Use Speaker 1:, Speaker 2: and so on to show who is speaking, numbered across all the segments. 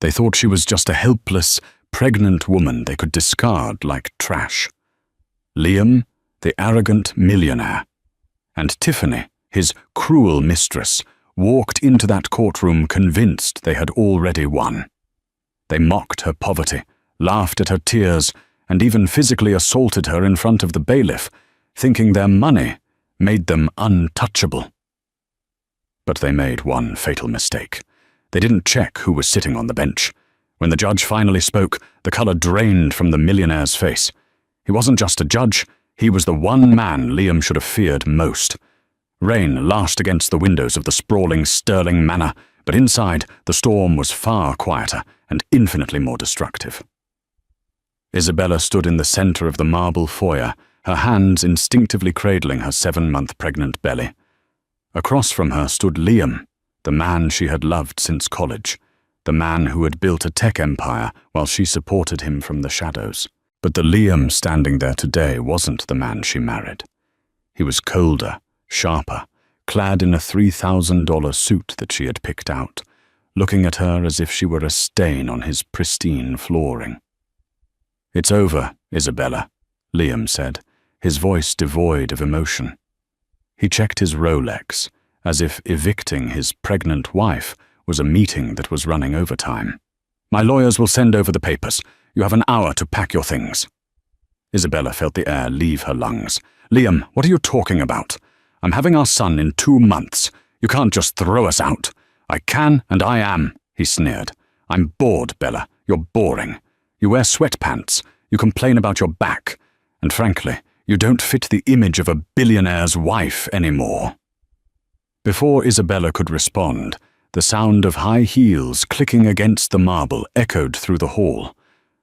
Speaker 1: They thought she was just a helpless, pregnant woman they could discard like trash. Liam, the arrogant millionaire, and Tiffany, his cruel mistress, walked into that courtroom convinced they had already won. They mocked her poverty, laughed at her tears, and even physically assaulted her in front of the bailiff, thinking their money made them untouchable. But they made one fatal mistake. They didn't check who was sitting on the bench. When the judge finally spoke, the color drained from the millionaire's face. He wasn't just a judge, he was the one man Liam should have feared most. Rain lashed against the windows of the sprawling Sterling Manor, but inside, the storm was far quieter and infinitely more destructive. Isabella stood in the center of the marble foyer, her hands instinctively cradling her 7-month pregnant belly. Across from her stood Liam, the man she had loved since college, the man who had built a tech empire while she supported him from the shadows. But the Liam standing there today wasn't the man she married. He was colder, sharper, clad in a $3,000 suit that she had picked out, looking at her as if she were a stain on his pristine flooring. "It's over, Isabella," Liam said, his voice devoid of emotion. He checked his Rolex, as if evicting his pregnant wife was a meeting that was running overtime. "My lawyers will send over the papers. You have an hour to pack your things." Isabella felt the air leave her lungs. "Liam, what are you talking about? I'm having our son in 2 months. You can't just throw us out." "I can and I am," he sneered. "I'm bored, Bella. You're boring. You wear sweatpants. You complain about your back. And frankly, you don't fit the image of a billionaire's wife anymore." Before Isabella could respond, the sound of high heels clicking against the marble echoed through the hall.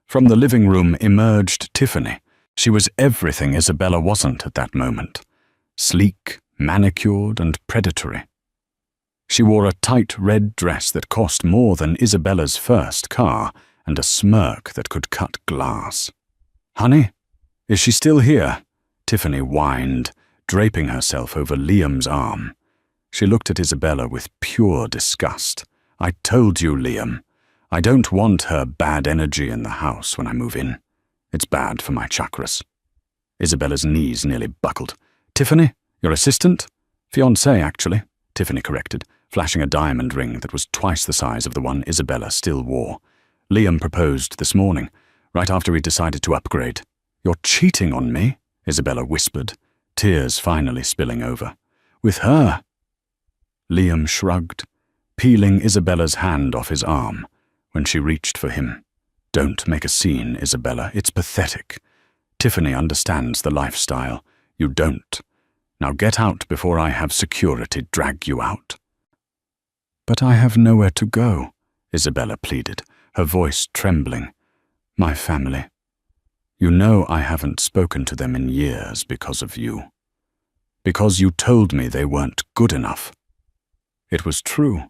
Speaker 1: From the living room emerged Tiffany. She was everything Isabella wasn't at that moment. Sleek, manicured, and predatory. She wore a tight red dress that cost more than Isabella's first car, and a smirk that could cut glass. "Honey, is she still here?" Tiffany whined, draping herself over Liam's arm. She looked at Isabella with pure disgust. "I told you, Liam. I don't want her bad energy in the house when I move in. It's bad for my chakras." Isabella's knees nearly buckled. "Tiffany, your assistant?" "Fiancé, actually," Tiffany corrected, flashing a diamond ring that was twice the size of the one Isabella still wore. "Liam proposed this morning, right after he decided to upgrade." "You're cheating on me," Isabella whispered, tears finally spilling over. "With her?" Liam shrugged, peeling Isabella's hand off his arm when she reached for him. "Don't make a scene, Isabella. It's pathetic. Tiffany understands the lifestyle. You don't. Now get out before I have security drag you out." "But I have nowhere to go," Isabella pleaded, her voice trembling. "My family. You know I haven't spoken to them in years because of you. Because you told me they weren't good enough." It was true.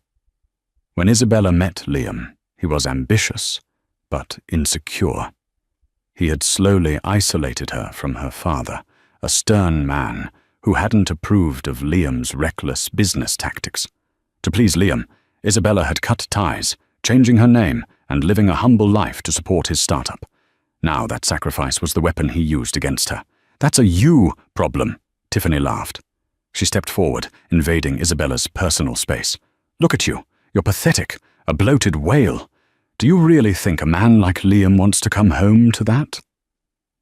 Speaker 1: When Isabella met Liam, he was ambitious, but insecure. He had slowly isolated her from her father, a stern man who hadn't approved of Liam's reckless business tactics. To please Liam, Isabella had cut ties, changing her name and living a humble life to support his startup. Now that sacrifice was the weapon he used against her. "That's a you problem," Tiffany laughed. She stepped forward, invading Isabella's personal space. "Look at you. You're pathetic, a bloated whale. Do you really think a man like Liam wants to come home to that?"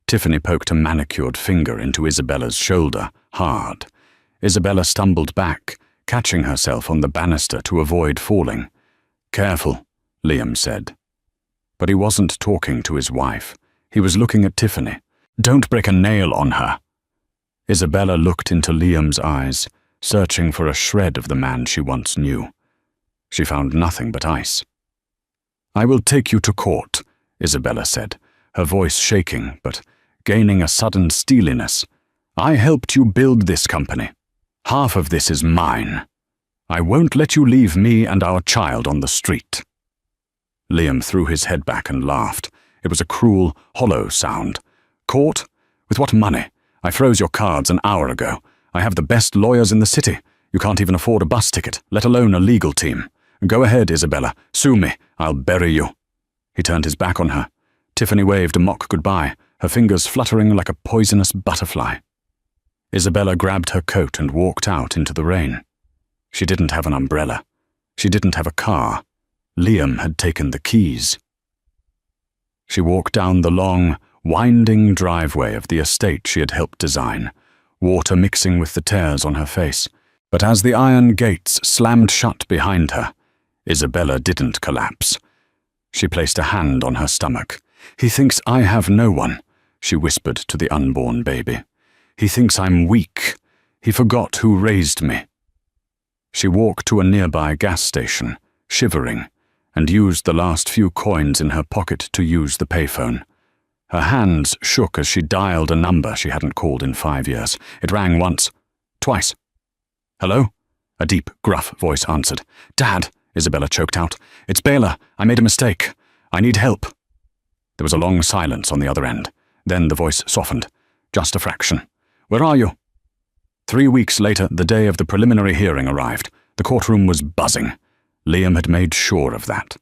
Speaker 1: Tiffany poked a manicured finger into Isabella's shoulder, hard. Isabella stumbled back, catching herself on the banister to avoid falling. "Careful," Liam said. But he wasn't talking to his wife. He was looking at Tiffany. "Don't break a nail on her." Isabella looked into Liam's eyes, searching for a shred of the man she once knew. She found nothing but ice. "I will take you to court," Isabella said, her voice shaking but gaining a sudden steeliness. "I helped you build this company. Half of this is mine. I won't let you leave me and our child on the street." Liam threw his head back and laughed. It was a cruel, hollow sound. "Court? With what money? I froze your cards an hour ago. I have the best lawyers in the city. You can't even afford a bus ticket, let alone a legal team. Go ahead, Isabella. Sue me. I'll bury you. He turned his back on her. Tiffany waved a mock goodbye, her fingers fluttering like a poisonous butterfly. Isabella grabbed her coat and walked out into the rain. She didn't have an umbrella. She didn't have a car. Liam had taken the keys. She walked down the long, winding driveway of the estate she had helped design, water mixing with the tears on her face. But as the iron gates slammed shut behind her, Isabella didn't collapse. She placed a hand on her stomach. "He thinks I have no one," she whispered to the unborn baby. "He thinks I'm weak. He forgot who raised me." She walked to a nearby gas station, shivering, and used the last few coins in her pocket to use the payphone. Her hands shook as she dialed a number she hadn't called in 5 years. It rang once, twice. "Hello?" A deep, gruff voice answered. "Dad," Isabella choked out. "It's Baylor. I made a mistake. I need help." There was a long silence on the other end. Then the voice softened. "Just a fraction. Where are you?" 3 weeks later, the day of the preliminary hearing arrived. The courtroom was buzzing. Liam had made sure of that.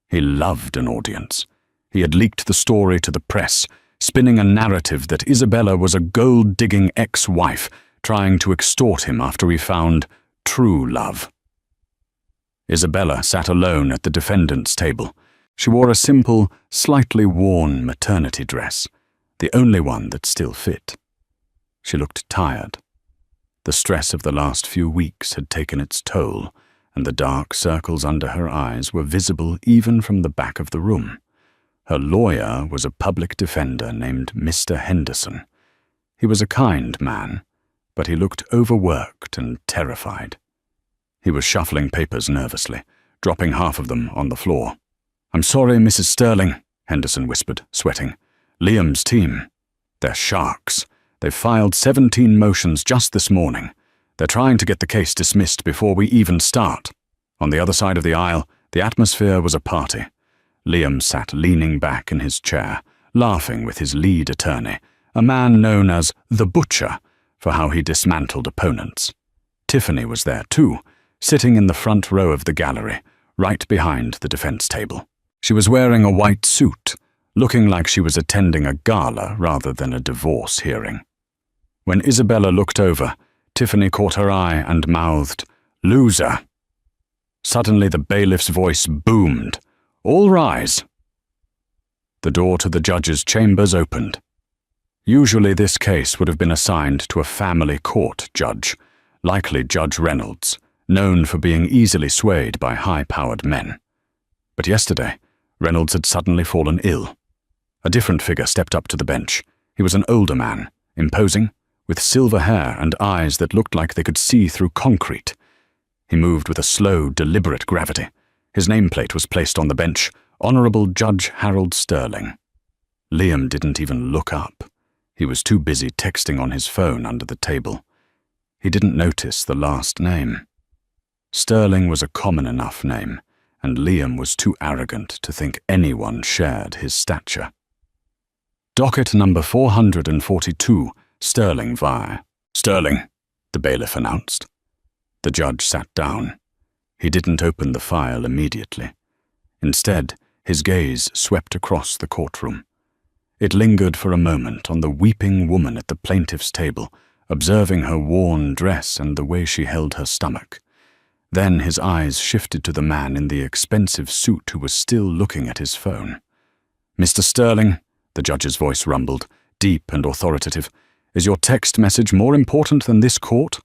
Speaker 1: He loved an audience. He had leaked the story to the press, spinning a narrative that Isabella was a gold-digging ex-wife trying to extort him after he found true love. Isabella sat alone at the defendant's table. She wore a simple, slightly worn maternity dress, the only one that still fit. She looked tired. The stress of the last few weeks had taken its toll, and the dark circles under her eyes were visible even from the back of the room. Her lawyer was a public defender named Mr. Henderson. He was a kind man, but he looked overworked and terrified. He was shuffling papers nervously, dropping half of them on the floor. "I'm sorry, Mrs. Sterling," Henderson whispered, sweating. "Liam's team. They're sharks. They've filed 17 motions just this morning. They're trying to get the case dismissed before we even start." On the other side of the aisle, the atmosphere was a party. Liam sat leaning back in his chair, laughing with his lead attorney, a man known as the Butcher, for how he dismantled opponents. Tiffany was there too, sitting in the front row of the gallery, right behind the defense table. She was wearing a white suit, looking like she was attending a gala rather than a divorce hearing. When Isabella looked over, Tiffany caught her eye and mouthed, "Loser." Suddenly the bailiff's voice boomed, "All rise." The door to the judge's chambers opened. Usually this case would have been assigned to a family court judge, likely Judge Reynolds, known for being easily swayed by high-powered men. But yesterday, Reynolds had suddenly fallen ill. A different figure stepped up to the bench. He was an older man, imposing, with silver hair and eyes that looked like they could see through concrete. He moved with a slow, deliberate gravity. His nameplate was placed on the bench, Honorable Judge Harold Sterling. Liam didn't even look up. He was too busy texting on his phone under the table. He didn't notice the last name. Sterling was a common enough name, and Liam was too arrogant to think anyone shared his stature. Docket number 442, Sterling via. "Sterling," the bailiff announced. The judge sat down. He didn't open the file immediately. Instead, his gaze swept across the courtroom. It lingered for a moment on the weeping woman at the plaintiff's table, observing her worn dress and the way she held her stomach. Then his eyes shifted to the man in the expensive suit who was still looking at his phone. "Mr. Sterling," the judge's voice rumbled, deep and authoritative, "is your text message more important than this court?"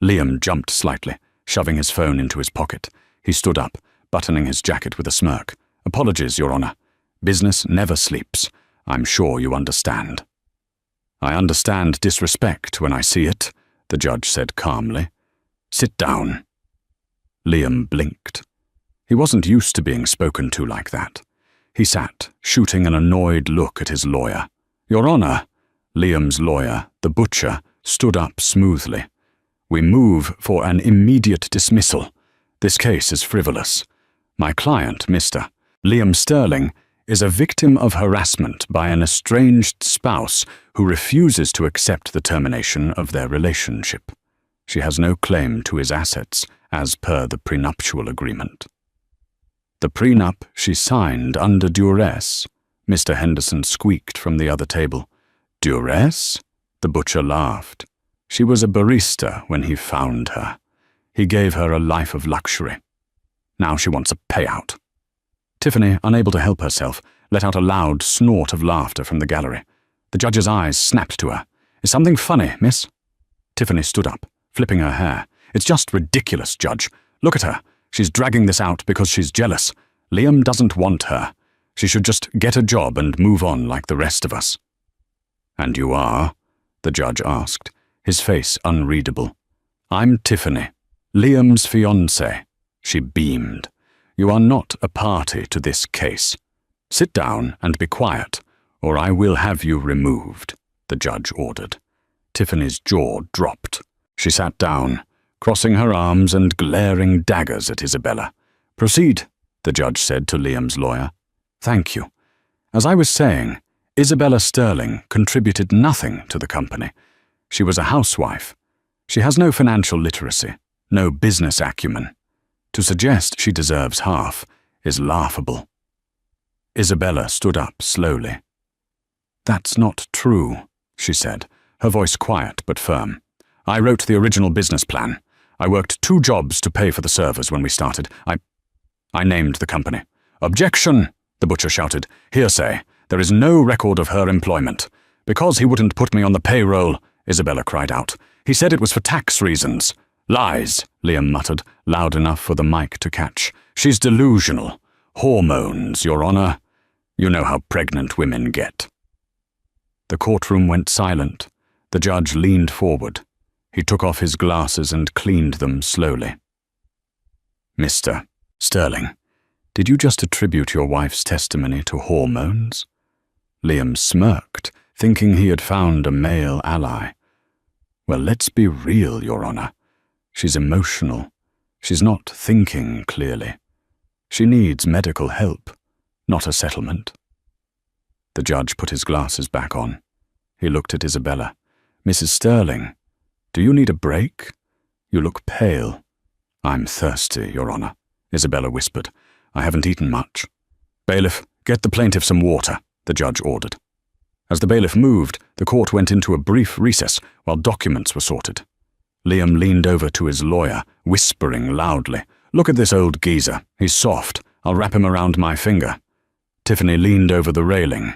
Speaker 1: Liam jumped slightly, shoving his phone into his pocket. He stood up, buttoning his jacket with a smirk. "Apologies, Your Honor. Business never sleeps. I'm sure you understand." "I understand disrespect when I see it," the judge said calmly. "Sit down." Liam blinked. He wasn't used to being spoken to like that. He sat, shooting an annoyed look at his lawyer. "Your Honor," Liam's lawyer, the Butcher, stood up smoothly. "We move for an immediate dismissal. This case is frivolous. My client, Mr. Liam Sterling, is a victim of harassment by an estranged spouse who refuses to accept the termination of their relationship. She has no claim to his assets as per the prenuptial agreement. The prenup she signed under duress, Mr. Henderson squeaked from the other table. Duress? The butcher laughed. She was a barista when he found her. He gave her a life of luxury. Now she wants a payout. Tiffany, unable to help herself, let out a loud snort of laughter from the gallery. The judge's eyes snapped to her. Is something funny, miss? Tiffany stood up, flipping her hair. It's just ridiculous, Judge. Look at her. She's dragging this out because she's jealous. Liam doesn't want her. She should just get a job and move on like the rest of us. And you are? The judge asked, his face unreadable. I'm Tiffany, Liam's fiancée. She beamed. You are not a party to this case. Sit down and be quiet, or I will have you removed, the judge ordered. Tiffany's jaw dropped. She sat down, crossing her arms and glaring daggers at Isabella. Proceed, the judge said to Liam's lawyer. Thank you. As I was saying, Isabella Sterling contributed nothing to the company. She was a housewife. She has no financial literacy, no business acumen. To suggest she deserves half is laughable. Isabella stood up slowly. That's not true, she said, her voice quiet but firm. I wrote the original business plan. I worked 2 jobs to pay for the servers when we started. I named the company. Objection, the butcher shouted. Hearsay. There is no record of her employment. Because he wouldn't put me on the payroll, Isabella cried out. He said it was for tax reasons. Lies, Liam muttered, loud enough for the mic to catch. She's delusional. Hormones, Your Honor. You know how pregnant women get. The courtroom went silent. The judge leaned forward. He took off his glasses and cleaned them slowly. Mr. Sterling, did you just attribute your wife's testimony to hormones? Liam smirked, thinking he had found a male ally. Well, let's be real, Your Honor. She's emotional. She's not thinking clearly. She needs medical help, not a settlement. The judge put his glasses back on. He looked at Isabella. Mrs. Sterling, do you need a break? You look pale. I'm thirsty, Your Honor, Isabella whispered. I haven't eaten much. Bailiff, get the plaintiff some water, the judge ordered. As the bailiff moved, the court went into a brief recess while documents were sorted. Liam leaned over to his lawyer, whispering loudly. Look at this old geezer. He's soft. I'll wrap him around my finger. Tiffany leaned over the railing.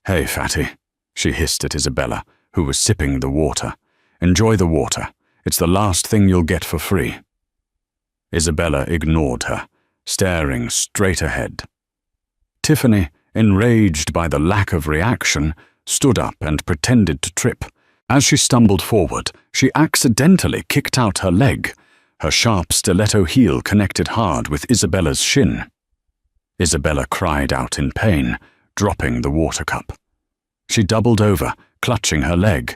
Speaker 1: Hey, fatty, she hissed at Isabella, who was sipping the water. Enjoy the water. It's the last thing you'll get for free. Isabella ignored her, staring straight ahead. Tiffany, enraged by the lack of reaction, stood up and pretended to trip. As she stumbled forward, she accidentally kicked out her leg. Her sharp stiletto heel connected hard with Isabella's shin. Isabella cried out in pain, dropping the water cup. She doubled over, clutching her leg.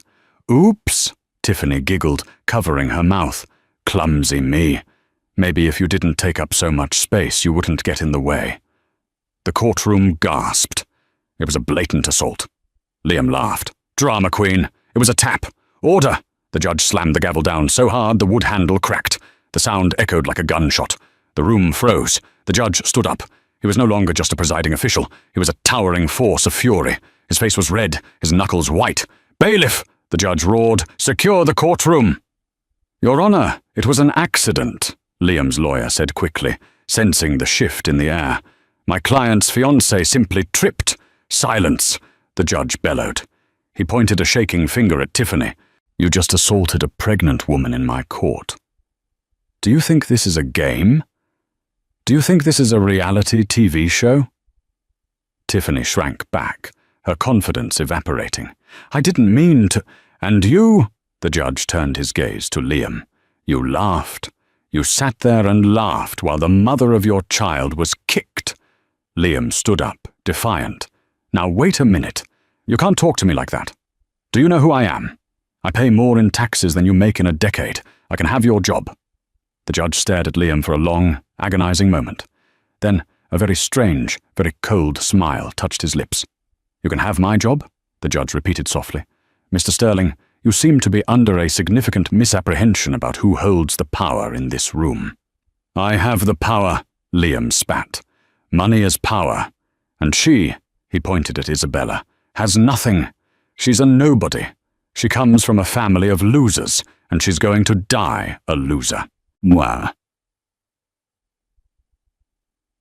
Speaker 1: Oops, Tiffany giggled, covering her mouth. Clumsy me. Maybe if you didn't take up so much space, you wouldn't get in the way. The courtroom gasped. It was a blatant assault. Liam laughed. Drama queen. It was a tap. Order! The judge slammed the gavel down so hard the wood handle cracked. The sound echoed like a gunshot. The room froze. The judge stood up. He was no longer just a presiding official. He was a towering force of fury. His face was red, his knuckles white. Bailiff! The judge roared. Secure the courtroom! Your Honor, it was an accident, Liam's lawyer said quickly, sensing the shift in the air. My client's fiancée simply tripped. Silence, the judge bellowed. He pointed a shaking finger at Tiffany. You just assaulted a pregnant woman in my court. Do you think this is a game? Do you think this is a reality TV show? Tiffany shrank back, her confidence evaporating. I didn't mean to... And you? The judge turned his gaze to Liam. You laughed. You sat there and laughed while the mother of your child was kicked. Liam stood up, defiant. Now wait a minute. You can't talk to me like that. Do you know who I am? I pay more in taxes than you make in a decade. I can have your job. The judge stared at Liam for a long, agonizing moment. Then a very strange, very cold smile touched his lips. You can have my job? The judge repeated softly. Mr. Sterling, You seem to be under a significant misapprehension about who holds the power in this room." "I have the power," Liam spat. "Money is power. And she," he pointed at Isabella, "has nothing. She's a nobody. She comes from a family of losers, and she's going to die a loser." Moi.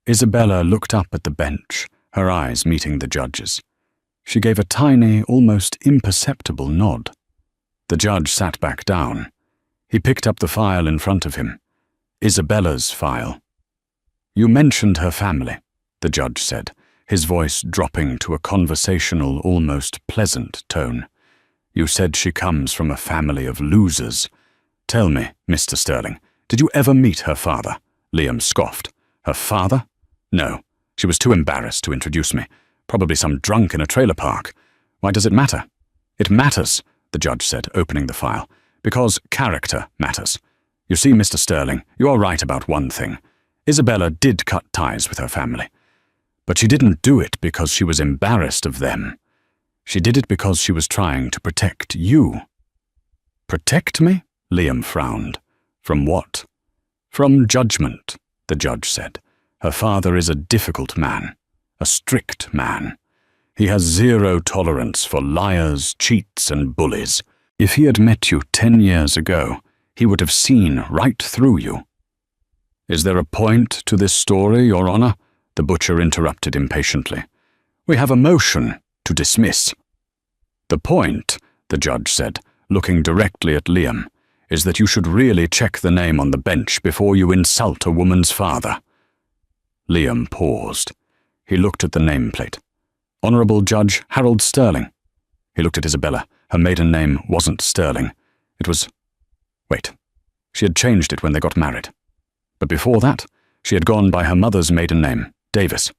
Speaker 1: Isabella looked up at the bench, her eyes meeting the judge's. She gave a tiny, almost imperceptible nod. The judge sat back down. He picked up the file in front of him. Isabella's file. "You mentioned her family," the judge said, his voice dropping to a conversational, almost pleasant tone. "You said she comes from a family of losers. Tell me, Mr. Sterling, did you ever meet her father?" Liam scoffed. "Her father? No. She was too embarrassed to introduce me. Probably some drunk in a trailer park. Why does it matter?" "It matters," the judge said, opening the file, "because character matters. You see, Mr. Sterling, you are right about one thing. Isabella did cut ties with her family. But she didn't do it because she was embarrassed of them. She did it because she was trying to protect you." "Protect me?" Liam frowned. "From what?" "From judgment," the judge said. "Her father is a difficult man, a strict man. He has zero tolerance for liars, cheats, and bullies. If he had met you 10 years ago, he would have seen right through you." "Is there a point to this story, Your Honor?" the butcher interrupted impatiently. "We have a motion to dismiss." "The point," the judge said, looking directly at Liam, "is that you should really check the name on the bench before you insult a woman's father." Liam paused. He looked at the nameplate. "Honorable Judge Harold Sterling." He looked at Isabella. Her maiden name wasn't Sterling. It was... Wait. She had changed it when they got married. But before that, she had gone by her mother's maiden name, Davis.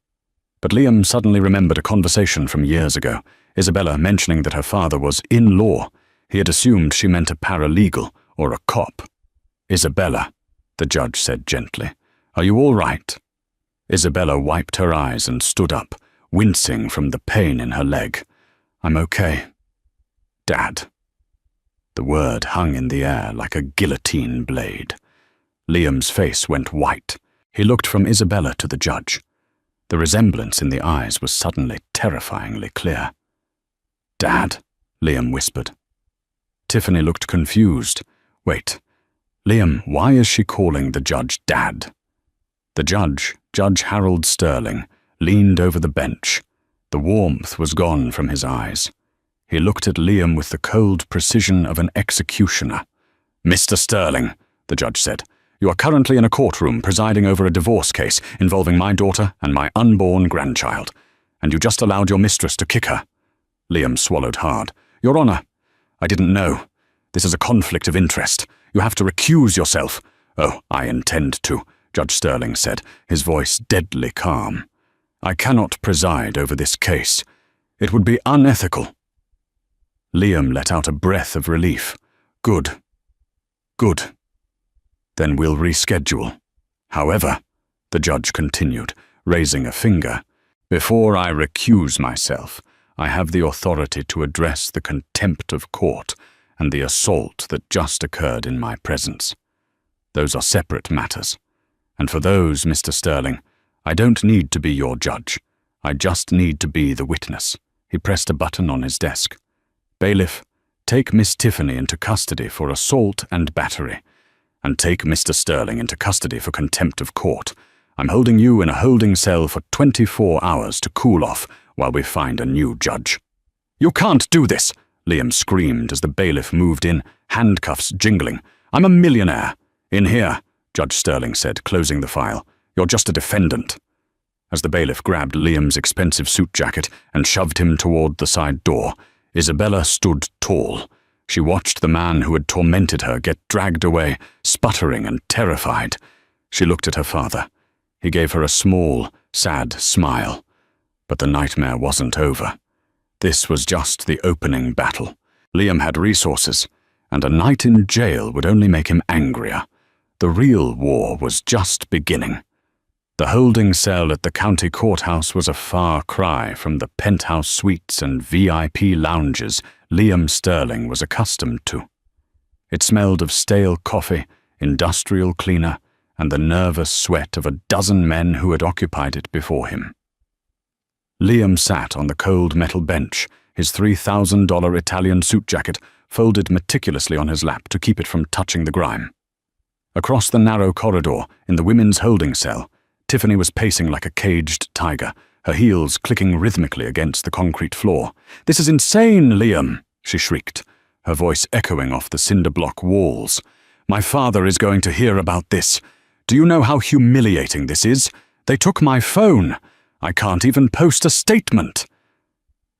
Speaker 1: But Liam suddenly remembered a conversation from years ago, Isabella mentioning that her father was in law. He had assumed she meant a paralegal or a cop. "Isabella," the judge said gently, "are you all right?" Isabella wiped her eyes and stood up, wincing from the pain in her leg. "I'm okay. Dad." The word hung in the air like a guillotine blade. Liam's face went white. He looked from Isabella to the judge. The resemblance in the eyes was suddenly terrifyingly clear. "Dad?" Liam whispered. Tiffany looked confused. "Wait. Liam, why is she calling the judge Dad?" The judge, Judge Harold Sterling, leaned over the bench. The warmth was gone from his eyes. He looked at Liam with the cold precision of an executioner. "Mr. Sterling," the judge said, "you are currently in a courtroom presiding over a divorce case involving my daughter and my unborn grandchild, and you just allowed your mistress to kick her." Liam swallowed hard. "Your Honor, I didn't know. This is a conflict of interest. You have to recuse yourself." "Oh, I intend to," Judge Sterling said, his voice deadly calm. "I cannot preside over this case. It would be unethical." Liam let out a breath of relief. "Good. Good. Then we'll reschedule. However," the judge continued, raising a finger, "before I recuse myself, I have the authority to address the contempt of court and the assault that just occurred in my presence. Those are separate matters. And for those, Mr. Sterling, I don't need to be your judge. I just need to be the witness." He pressed a button on his desk. "Bailiff, take Miss Tiffany into custody for assault and battery, and take Mr. Sterling into custody for contempt of court. I'm holding you in a holding cell for 24 hours to cool off while we find a new judge." "You can't do this!" Liam screamed as the bailiff moved in, handcuffs jingling. "I'm a millionaire." "In here," Judge Sterling said, closing the file. "You're just a defendant." As the bailiff grabbed Liam's expensive suit jacket and shoved him toward the side door, Isabella stood tall. She watched the man who had tormented her get dragged away, sputtering and terrified. She looked at her father. He gave her a small, sad smile. But the nightmare wasn't over. This was just the opening battle. Liam had resources, and a night in jail would only make him angrier. The real war was just beginning. The holding cell at the county courthouse was a far cry from the penthouse suites and VIP lounges Liam Sterling was accustomed to. It smelled of stale coffee, industrial cleaner, and the nervous sweat of a dozen men who had occupied it before him. Liam sat on the cold metal bench, his $3,000 Italian suit jacket folded meticulously on his lap to keep it from touching the grime. Across the narrow corridor, in the women's holding cell, Tiffany was pacing like a caged tiger, her heels clicking rhythmically against the concrete floor. "This is insane, Liam!" she shrieked, her voice echoing off the cinder block walls. "My father is going to hear about this. Do you know how humiliating this is? They took my phone. I can't even post a statement."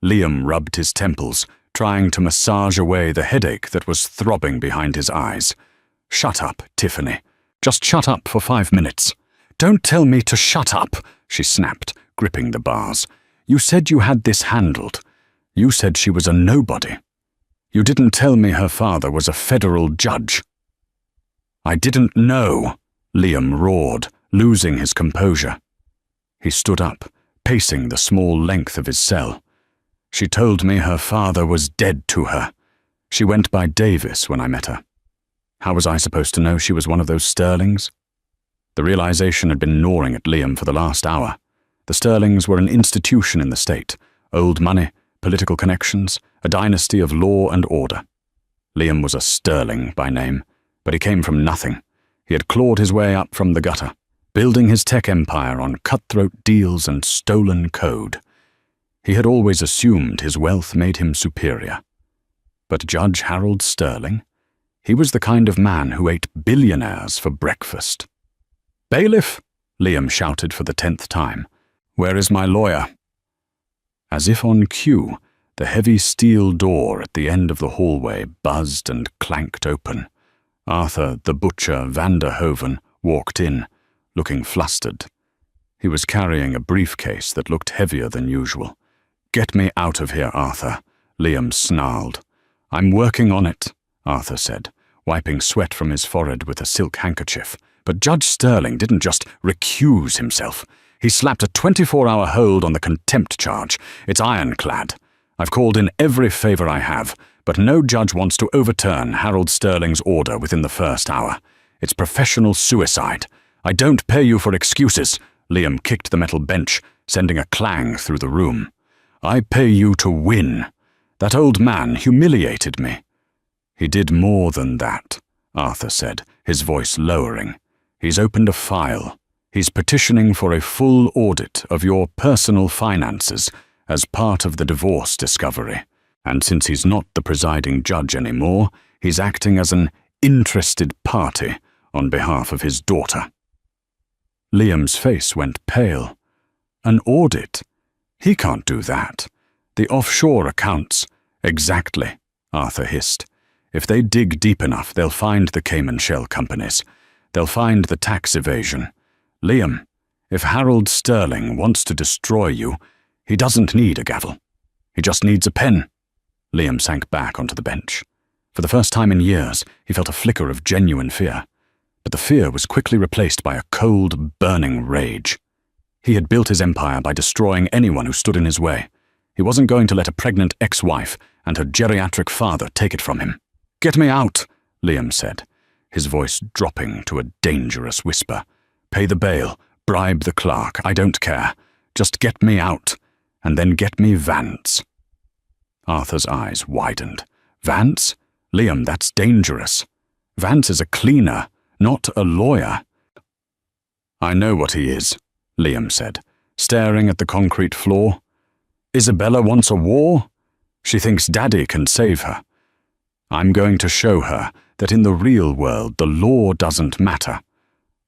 Speaker 1: Liam rubbed his temples, trying to massage away the headache that was throbbing behind his eyes. "Shut up, Tiffany. Just shut up for 5 minutes." "Don't tell me to shut up," she snapped, gripping the bars. "You said you had this handled. You said she was a nobody. You didn't tell me her father was a federal judge." "I didn't know," Liam roared, losing his composure. He stood up, pacing the small length of his cell. "She told me her father was dead to her. She went by Davis when I met her. How was I supposed to know she was one of those Sterlings?" The realization had been gnawing at Liam for the last hour. The Sterlings were an institution in the state, old money, political connections, a dynasty of law and order. Liam was a Sterling by name, but he came from nothing. He had clawed his way up from the gutter, building his tech empire on cutthroat deals and stolen code. He had always assumed his wealth made him superior. But Judge Harold Sterling? He was the kind of man who ate billionaires for breakfast. "Bailiff!" Liam shouted for the 10th time. "Where is my lawyer?" As if on cue, the heavy steel door at the end of the hallway buzzed and clanked open. Arthur the Butcher Vanderhoven walked in, looking flustered. He was carrying a briefcase that looked heavier than usual. "Get me out of here, Arthur," Liam snarled. "I'm working on it," Arthur said, wiping sweat from his forehead with a silk handkerchief. But Judge Sterling didn't just recuse himself. He slapped a 24-hour hold on the contempt charge. "It's ironclad. I've called in every favor I have, but no judge wants to overturn Harold Sterling's order within the first hour. It's professional suicide. I don't pay you for excuses." Liam kicked the metal bench, sending a clang through the room. "I pay you to win. That old man humiliated me." "He did more than that," Arthur said, his voice lowering. "He's opened a file. He's petitioning for a full audit of your personal finances as part of the divorce discovery. And since he's not the presiding judge anymore, he's acting as an interested party on behalf of his daughter." Liam's face went pale. "An audit? He can't do that. The offshore accounts—" "Exactly," Arthur hissed. "If they dig deep enough, they'll find the Cayman shell companies. They'll find the tax evasion. Liam, if Harold Sterling wants to destroy you, he doesn't need a gavel. He just needs a pen." Liam sank back onto the bench. For the first time in years, he felt a flicker of genuine fear. But the fear was quickly replaced by a cold, burning rage. He had built his empire by destroying anyone who stood in his way. He wasn't going to let a pregnant ex-wife and her geriatric father take it from him. "Get me out," Liam said, his voice dropping to a dangerous whisper. "Pay the bail, bribe the clerk, I don't care. Just get me out, and then get me Vance." Arthur's eyes widened. "Vance? Liam, that's dangerous. Vance is a cleaner, not a lawyer." "I know what he is," Liam said, staring at the concrete floor. "Isabella wants a war? She thinks Daddy can save her. I'm going to show her that in the real world the law doesn't matter.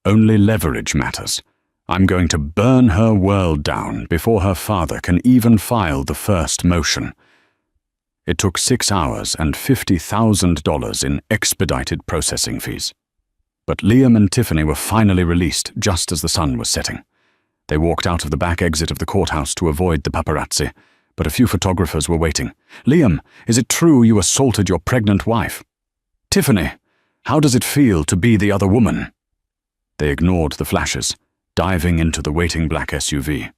Speaker 1: Only leverage matters. I'm going to burn her world down before her father can even file the first motion." It took 6 hours and $50,000 in expedited processing fees. But Liam and Tiffany were finally released just as the sun was setting. They walked out of the back exit of the courthouse to avoid the paparazzi, but a few photographers were waiting. "Liam, is it true you assaulted your pregnant wife?" "Tiffany, how does it feel to be the other woman?" They ignored the flashes, diving into the waiting black SUV.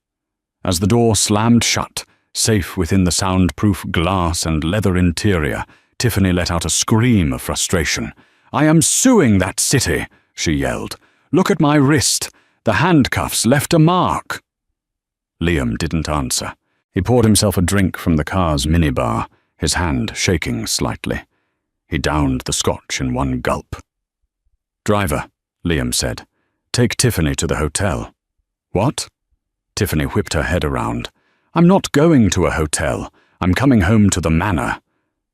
Speaker 1: As the door slammed shut, Safe within the soundproof glass and leather interior, Tiffany let out a scream of frustration. "I am suing that city," she yelled. "Look at my wrist. The handcuffs left a mark." Liam didn't answer. He poured himself a drink from the car's minibar, his hand shaking slightly. He downed the scotch in one gulp. "Driver," Liam said, "take Tiffany to the hotel." "What?" Tiffany whipped her head around. "I'm not going to a hotel. I'm coming home to the manor."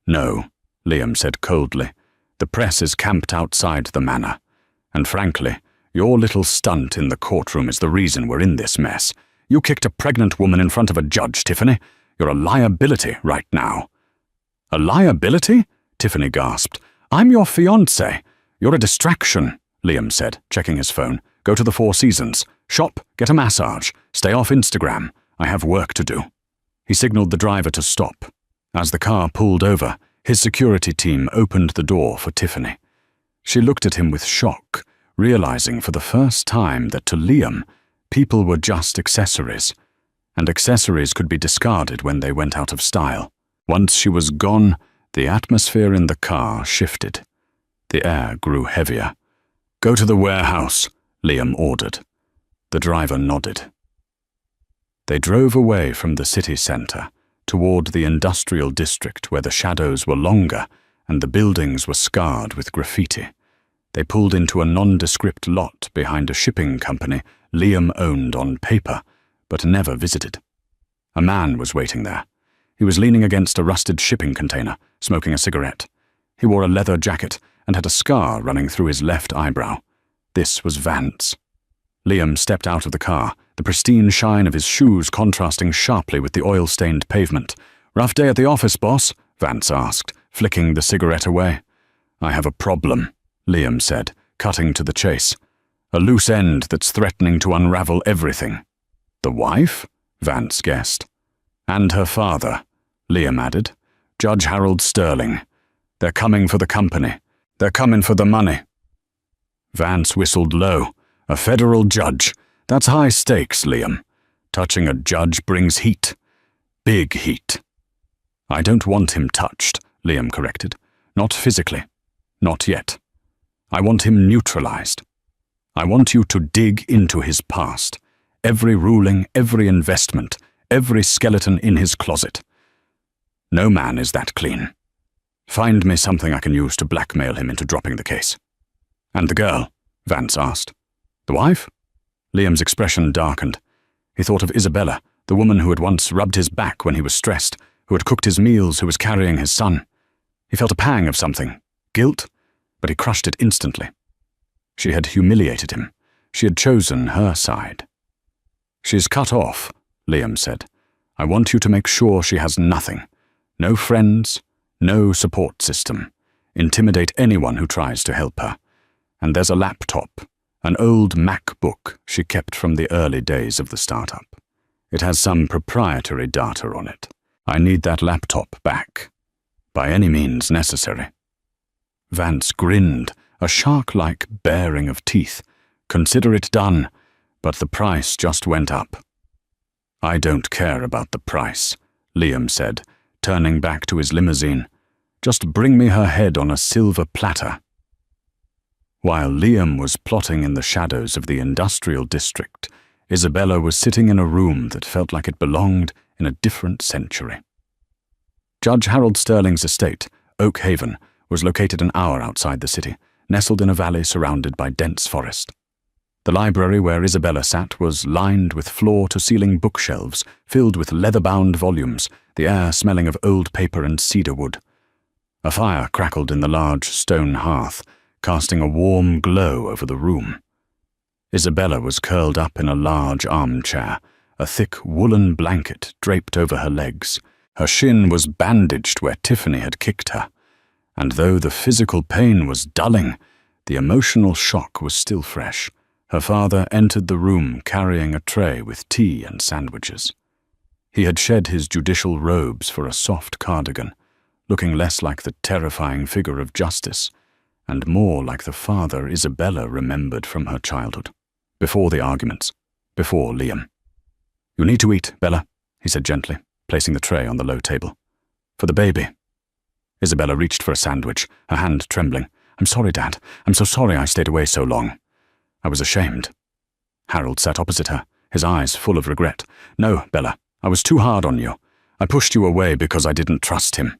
Speaker 1: "No," Liam said coldly. "The press is camped outside the manor. And frankly, your little stunt in the courtroom is the reason we're in this mess. You kicked a pregnant woman in front of a judge, Tiffany. You're a liability right now." "A liability?" Tiffany gasped. "I'm your fiancé. You're a distraction," Liam said, checking his phone. "Go to the Four Seasons. Shop, get a massage. Stay off Instagram. I have work to do." He signaled the driver to stop. As the car pulled over, his security team opened the door for Tiffany. She looked at him with shock, realizing for the first time that to Liam, people were just accessories, and accessories could be discarded when they went out of style. Once she was gone, the atmosphere in the car shifted. The air grew heavier. "Go to the warehouse," Liam ordered. The driver nodded. They drove away from the city centre, toward the industrial district where the shadows were longer and the buildings were scarred with graffiti. They pulled into a nondescript lot behind a shipping company Liam owned on paper, but never visited. A man was waiting there. He was leaning against a rusted shipping container, smoking a cigarette. He wore a leather jacket and had a scar running through his left eyebrow. This was Vance. Liam stepped out of the car, the pristine shine of his shoes contrasting sharply with the oil-stained pavement. "Rough day at the office, boss?" Vance asked, flicking the cigarette away. "I have a problem," Liam said, cutting to the chase. "A loose end that's threatening to unravel everything." "The wife?" Vance guessed. "And her father," Liam added. "Judge Harold Sterling. They're coming for the company. They're coming for the money." Vance whistled low. "A federal judge. That's high stakes, Liam. Touching a judge brings heat. Big heat." "I don't want him touched," Liam corrected. "Not physically. Not yet. I want him neutralized. I want you to dig into his past. Every ruling, every investment, every skeleton in his closet. No man is that clean. Find me something I can use to blackmail him into dropping the case." "And the girl?" Vance asked. "The wife?" Liam's expression darkened. He thought of Isabella, the woman who had once rubbed his back when he was stressed, who had cooked his meals, who was carrying his son. He felt a pang of something, guilt, but he crushed it instantly. She had humiliated him. She had chosen her side. "She's cut off," Liam said. "I want you to make sure she has nothing. No friends, no support system. Intimidate anyone who tries to help her. And there's a laptop, an old MacBook she kept from the early days of the startup. It has some proprietary data on it. I need that laptop back, by any means necessary." Vance grinned, a shark-like baring of teeth. "Consider it done, but the price just went up." "I don't care about the price," Liam said, turning back to his limousine. "Just bring me her head on a silver platter." While Liam was plotting in the shadows of the industrial district, Isabella was sitting in a room that felt like it belonged in a different century. Judge Harold Sterling's estate, Oak Haven, was located an hour outside the city, nestled in a valley surrounded by dense forest. The library where Isabella sat was lined with floor-to-ceiling bookshelves filled with leather-bound volumes, the air smelling of old paper and cedar wood. A fire crackled in the large stone hearth, casting a warm glow over the room. Isabella was curled up in a large armchair, a thick woolen blanket draped over her legs. Her shin was bandaged where Tiffany had kicked her, and though the physical pain was dulling, the emotional shock was still fresh. Her father entered the room carrying a tray with tea and sandwiches. He had shed his judicial robes for a soft cardigan, looking less like the terrifying figure of justice, and more like the father Isabella remembered from her childhood. Before the arguments, before Liam. "You need to eat, Bella," he said gently. placing the tray on the low table. "For the baby." Isabella reached for a sandwich, her hand trembling. "I'm sorry, Dad. I'm so sorry I stayed away so long." "I was ashamed." Harold sat opposite her, his eyes full of regret. "No, Bella, I was too hard on you. I pushed you away because I didn't trust him.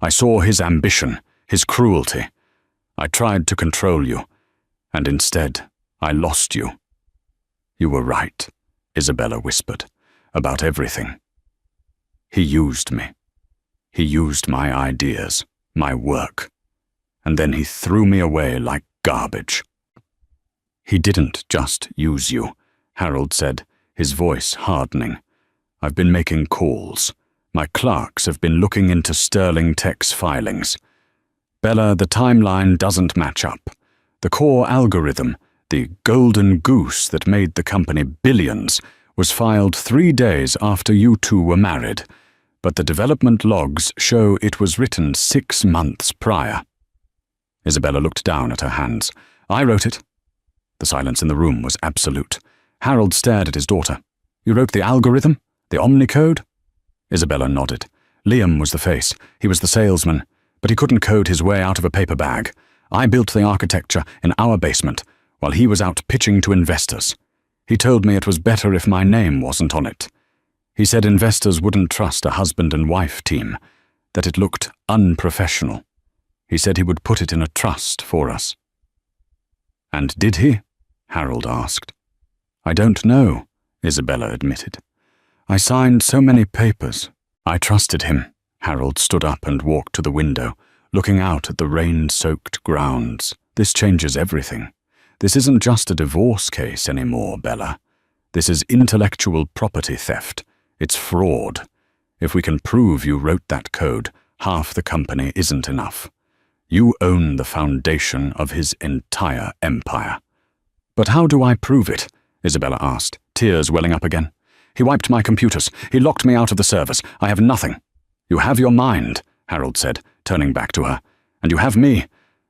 Speaker 1: I saw his ambition, his cruelty. I tried to control you, and instead I lost you." "You were right," Isabella whispered, "about everything. He used me. He used my ideas, my work, and then he threw me away like garbage." "He didn't just use you," Harold said, his voice hardening. "I've been making calls. My clerks have been looking into Sterling Tech's filings. Bella, the timeline doesn't match up. The core algorithm, the golden goose that made the company billions, was filed 3 days after you two were married, but the development logs show it was written 6 months prior." Isabella looked down at her hands. "I wrote it." The silence in the room was absolute. Harold stared at his daughter. "You wrote the algorithm? The Omnicode?" Isabella nodded. "Liam was the face. He was the salesman. But he couldn't code his way out of a paper bag. I built the architecture in our basement, while he was out pitching to investors. He told me it was better if my name wasn't on it. He said investors wouldn't trust a husband and wife team, that it looked unprofessional. He said he would put it in a trust for us." "And did he?" Harold asked. "I don't know," Isabella admitted. "I signed so many papers. I trusted him." Harold stood up and walked to the window, looking out at the rain-soaked grounds. "This changes everything. This isn't just a divorce case anymore, Bella. This is intellectual property theft. It's fraud. If we can prove you wrote that code, half the company isn't enough. You own the foundation of his entire empire." "But how do I prove it?" Isabella asked, tears welling up again. "He wiped my computers. He locked me out of the servers. I have nothing." "You have your mind," Harold said, turning back to her. "And you have me.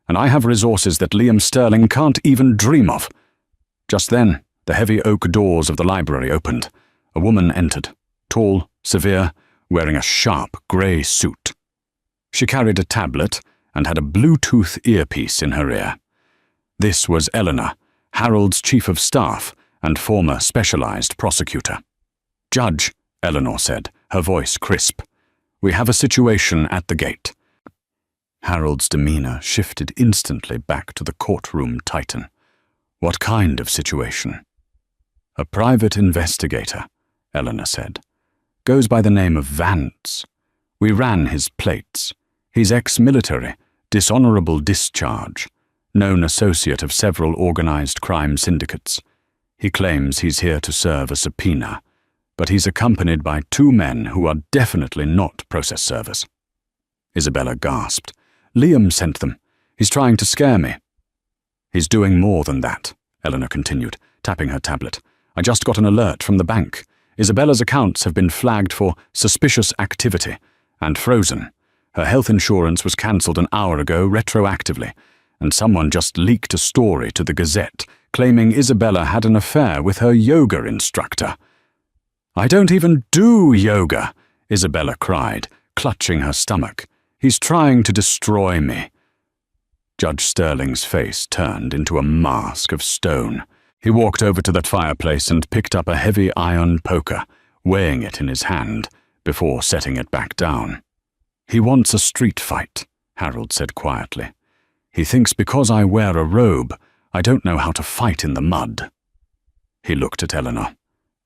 Speaker 1: And I have resources that Liam Sterling can't even dream of." Just then, the heavy oak doors of the library opened. A woman entered, tall, severe, wearing a sharp grey suit. She carried a tablet and had a Bluetooth earpiece in her ear. This was Eleanor, Harold's chief of staff and former specialized prosecutor. "Judge," Eleanor said, her voice crisp, "we have a situation at the gate." Harold's demeanor shifted instantly back to the courtroom titan. "What kind of situation?" "A private investigator," Eleanor said. "Goes by the name of Vance. We ran his plates. He's ex-military, dishonorable discharge, known associate of several organized crime syndicates. He claims he's here to serve a subpoena, but he's accompanied by 2 men who are definitely not process servers." Isabella gasped. "Liam sent them. He's trying to scare me." "He's doing more than that," Eleanor continued, tapping her tablet. "I just got an alert from the bank. Isabella's accounts have been flagged for suspicious activity and frozen. Her health insurance was cancelled an hour ago retroactively, and someone just leaked a story to the Gazette claiming Isabella had an affair with her yoga instructor." "I don't even do yoga," Isabella cried, clutching her stomach. "He's trying to destroy me." Judge Sterling's face turned into a mask of stone. He walked over to that fireplace and picked up a heavy iron poker, weighing it in his hand, before setting it back down. "He wants a street fight," Harold said quietly. "He thinks because I wear a robe, I don't know how to fight in the mud." He looked at Eleanor.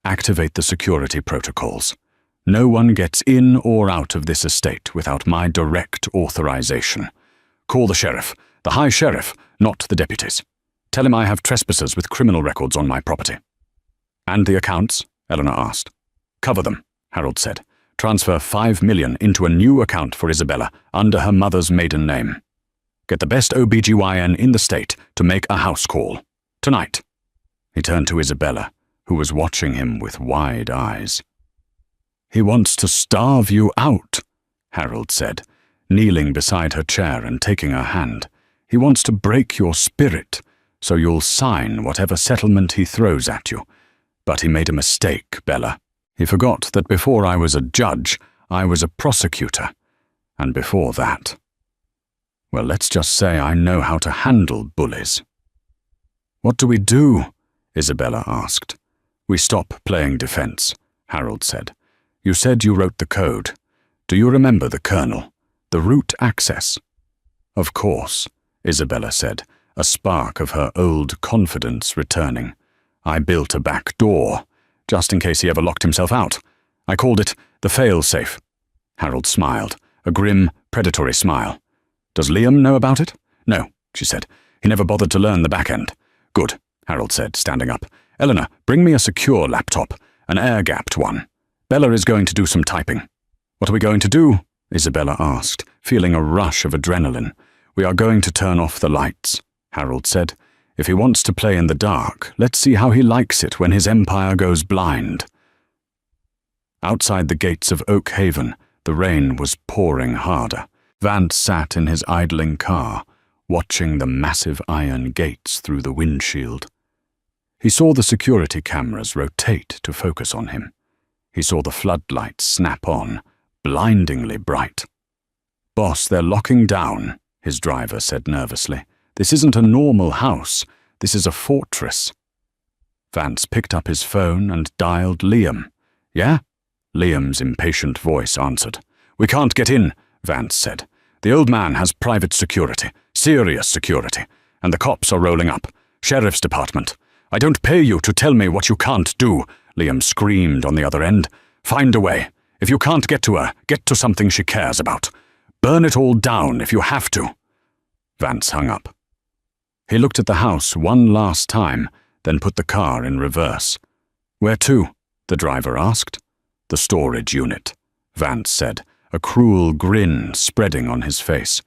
Speaker 1: "Activate the security protocols. No one gets in or out of this estate without my direct authorization. Call the sheriff, the high sheriff, not the deputies. Tell him I have trespassers with criminal records on my property." "And the accounts?" Eleanor asked. "Cover them," Harold said. "Transfer $5 million into a new account for Isabella under her mother's maiden name. Get the best OBGYN in the state to make a house call. Tonight." He turned to Isabella, who was watching him with wide eyes. "He wants to starve you out," Harold said, kneeling beside her chair and taking her hand. "He wants to break your spirit, so you'll sign whatever settlement he throws at you. But he made a mistake, Bella. He forgot that before I was a judge, I was a prosecutor, and before that. Well, let's just say I know how to handle bullies. What do we do? Isabella asked. We stop playing defense, Harold said. You said you wrote the code. Do you remember the kernel? The root access? Of course, Isabella said, a spark of her old confidence returning. I built a back door, just in case he ever locked himself out. I called it the fail-safe. Harold smiled, a grim, predatory smile. Does Liam know about it? No, she said. He never bothered to learn the back end. Good, Harold said, standing up. Eleanor, bring me a secure laptop, an air-gapped one. Bella is going to do some typing. What are we going to do? Isabella asked, feeling a rush of adrenaline. We are going to turn off the lights, Harold said. If he wants to play in the dark, let's see how he likes it when his empire goes blind. Outside the gates of Oak Haven, the rain was pouring harder. Vance sat in his idling car, watching the massive iron gates through the windshield. He saw the security cameras rotate to focus on him. He saw the floodlights snap on, blindingly bright. Boss, they're locking down, his driver said nervously. This isn't a normal house. This is a fortress. Vance picked up his phone and dialed Liam. Yeah? Liam's impatient voice answered. We can't get in, Vance said. The old man has private security, serious security, and the cops are rolling up. Sheriff's department. I don't pay you to tell me what you can't do, Liam screamed on the other end. Find a way. If you can't get to her, get to something she cares about. Burn it all down if you have to. Vance hung up. He looked at the house one last time, then put the car in reverse. Where to? The driver asked. The storage unit, Vance said, a cruel grin spreading on his face.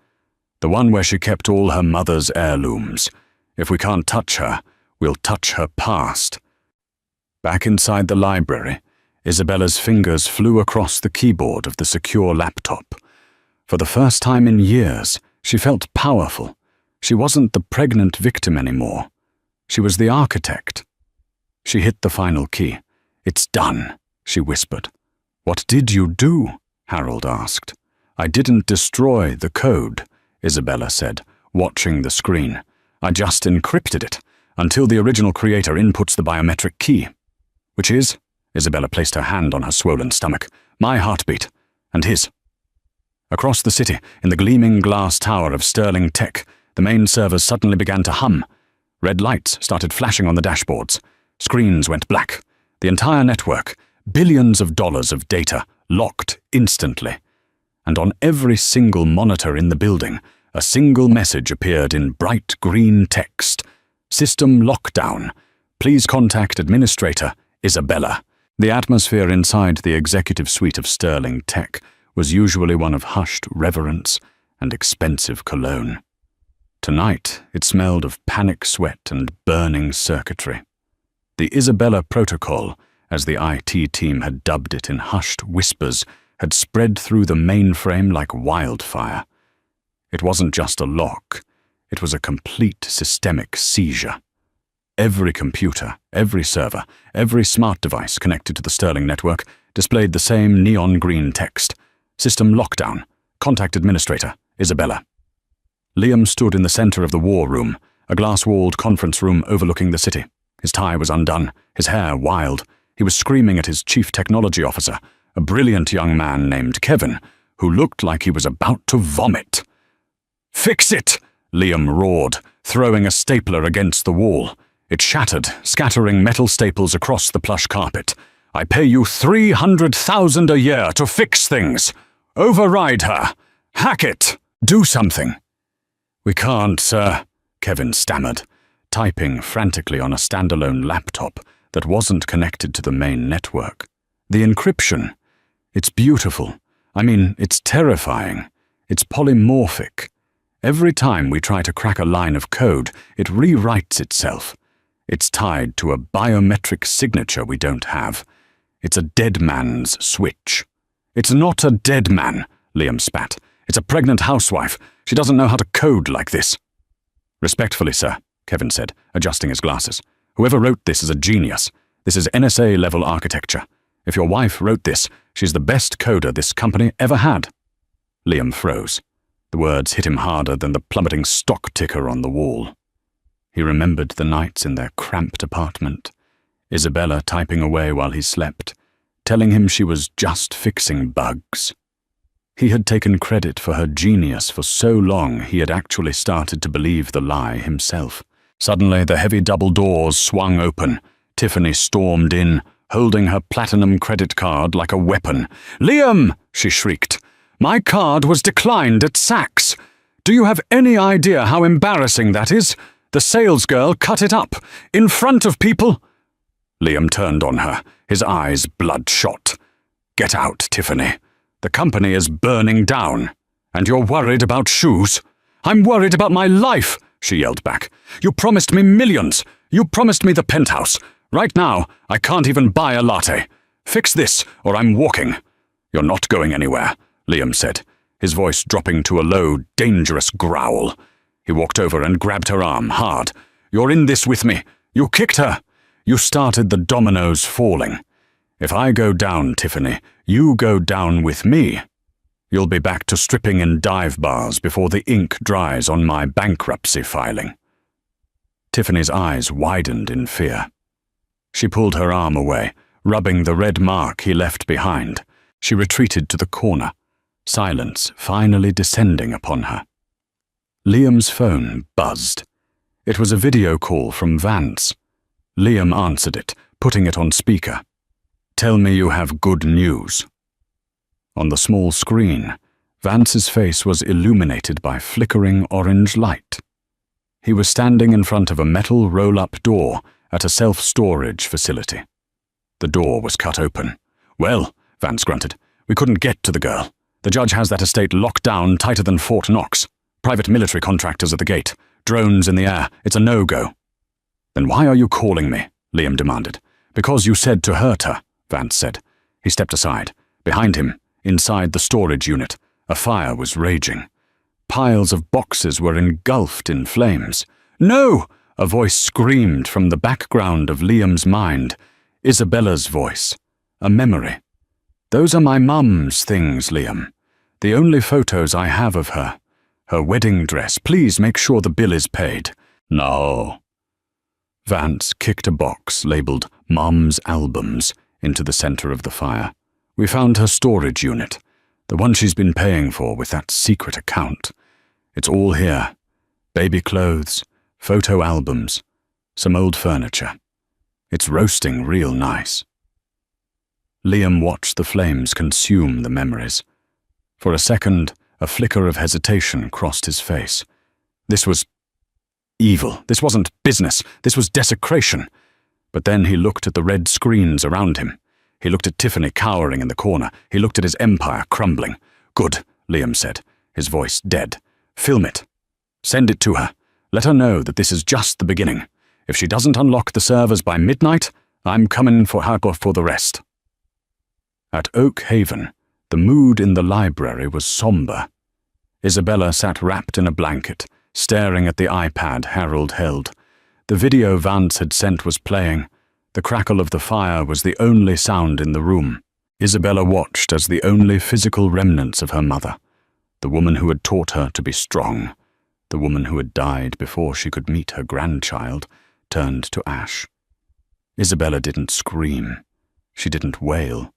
Speaker 1: The one where she kept all her mother's heirlooms. If we can't touch her, we'll touch her past. Back inside the library, Isabella's fingers flew across the keyboard of the secure laptop. For the first time in years, she felt powerful. She wasn't the pregnant victim anymore. She was the architect. She hit the final key. It's done, she whispered. What did you do? Harold asked. I didn't destroy the code, Isabella said, watching the screen. I just encrypted it until the original creator inputs the biometric key. Which is? Isabella placed her hand on her swollen stomach. My heartbeat. And his. Across the city, in the gleaming glass tower of Sterling Tech, the main servers suddenly began to hum. Red lights started flashing on the dashboards. Screens went black. The entire network, billions of dollars of data, locked instantly. And on every single monitor in the building, a single message appeared in bright green text. System lockdown. Please contact Administrator Isabella. The atmosphere inside the executive suite of Sterling Tech was usually one of hushed reverence and expensive cologne. Tonight, it smelled of panic sweat and burning circuitry. The Isabella Protocol, as the IT team had dubbed it in hushed whispers, had spread through the mainframe like wildfire. It wasn't just a lock. It was a complete systemic seizure. Every computer, every server, every smart device connected to the Sterling network displayed the same neon green text. System lockdown. Contact Administrator Isabella. Liam stood in the center of the war room, a glass-walled conference room overlooking the city. His tie was undone, his hair wild. He was screaming at his chief technology officer, a brilliant young man named Kevin, who looked like he was about to vomit. Fix it! Liam roared, throwing a stapler against the wall. It shattered, scattering metal staples across the plush carpet. I pay you $300,000 a year to fix things. Override her. Hack it. Do something. We can't, sir, Kevin stammered, typing frantically on a standalone laptop that wasn't connected to the main network. The encryption. It's beautiful. I mean, it's terrifying. It's polymorphic. Every time we try to crack a line of code, it rewrites itself. It's tied to a biometric signature we don't have. It's a dead man's switch. It's not a dead man, Liam spat. It's a pregnant housewife. She doesn't know how to code like this. Respectfully, sir, Kevin said, adjusting his glasses. Whoever wrote this is a genius. This is NSA-level architecture. If your wife wrote this, she's the best coder this company ever had." Liam froze. The words hit him harder than the plummeting stock ticker on the wall. He remembered the nights in their cramped apartment, Isabella typing away while he slept, telling him she was just fixing bugs. He had taken credit for her genius for so long he had actually started to believe the lie himself. Suddenly, the heavy double doors swung open. Tiffany stormed in, holding her platinum credit card like a weapon. "Liam!" she shrieked. "My card was declined at Saks. Do you have any idea how embarrassing that is? The salesgirl cut it up, in front of people." Liam turned on her, his eyes bloodshot. "Get out, Tiffany. The company is burning down. And you're worried about shoes?" "I'm worried about my life," she yelled back. "You promised me millions. You promised me the penthouse. Right now, I can't even buy a latte. Fix this, or I'm walking." "You're not going anywhere," Liam said, his voice dropping to a low, dangerous growl. He walked over and grabbed her arm hard. "You're in this with me. You kicked her. You started the dominoes falling. If I go down, Tiffany, you go down with me. You'll be back to stripping in dive bars before the ink dries on my bankruptcy filing." Tiffany's eyes widened in fear. She pulled her arm away, rubbing the red mark he left behind. She retreated to the corner, silence finally descending upon her. Liam's phone buzzed. It was a video call from Vance. Liam answered it, putting it on speaker. "Tell me you have good news." On the small screen, Vance's face was illuminated by flickering orange light. He was standing in front of a metal roll-up door at a self-storage facility. The door was cut open. "Well," Vance grunted, "we couldn't get to the girl. The judge has that estate locked down tighter than Fort Knox. Private military contractors at the gate. Drones in the air. It's a no-go." "Then why are you calling me?" Liam demanded. "Because you said to hurt her," Vance said. He stepped aside. Behind him, inside the storage unit, a fire was raging. Piles of boxes were engulfed in flames. "No!" a voice screamed from the background of Liam's mind. Isabella's voice. A memory. "Those are my mum's things, Liam. The only photos I have of her. Her wedding dress. Please make sure the bill is paid." "No." Vance kicked a box labeled Mom's Albums into the center of the fire. "We found her storage unit, the one she's been paying for with that secret account. It's all here. Baby clothes, photo albums, some old furniture. It's roasting real nice." Liam watched the flames consume the memories. For a second, a flicker of hesitation crossed his face. This was evil. This wasn't business. This was desecration. But then he looked at the red screens around him. He looked at Tiffany cowering in the corner. He looked at his empire crumbling. "Good," Liam said, his voice dead. "Film it. Send it to her. Let her know that this is just the beginning. If she doesn't unlock the servers by midnight, I'm coming for her for the rest." At Oak Haven, the mood in the library was somber. Isabella sat wrapped in a blanket, staring at the iPad Harold held. The video Vance had sent was playing. The crackle of the fire was the only sound in the room. Isabella watched as the only physical remnants of her mother, the woman who had taught her to be strong, the woman who had died before she could meet her grandchild, turned to ash. Isabella didn't scream. She didn't wail.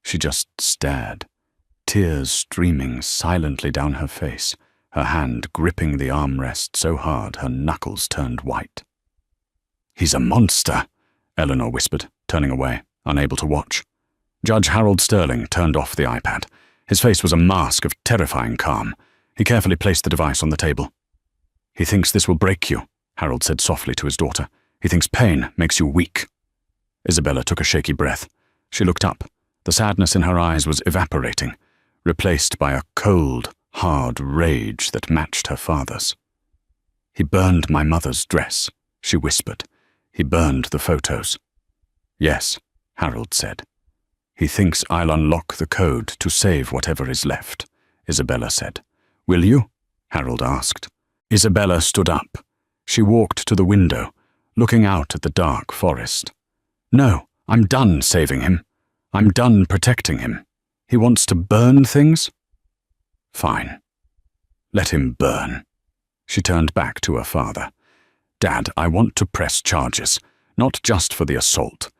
Speaker 1: She just stared, tears streaming silently down her face, her hand gripping the armrest so hard her knuckles turned white. "He's a monster," Eleanor whispered, turning away, unable to watch. Judge Harold Sterling turned off the iPad. His face was a mask of terrifying calm. He carefully placed the device on the table. "He thinks this will break you," Harold said softly to his daughter. "He thinks pain makes you weak." Isabella took a shaky breath. She looked up. The sadness in her eyes was evaporating, replaced by a cold, hard rage that matched her father's. "He burned my mother's dress," she whispered. "He burned the photos." "Yes," Harold said. "He thinks I'll unlock the code to save whatever is left," Isabella said. "Will you?" Harold asked. Isabella stood up. She walked to the window, looking out at the dark forest. "No, I'm done saving him. I'm done protecting him. He wants to burn things? Fine. Let him burn. She turned back to her father. Dad, I want to press charges, not just for the assault.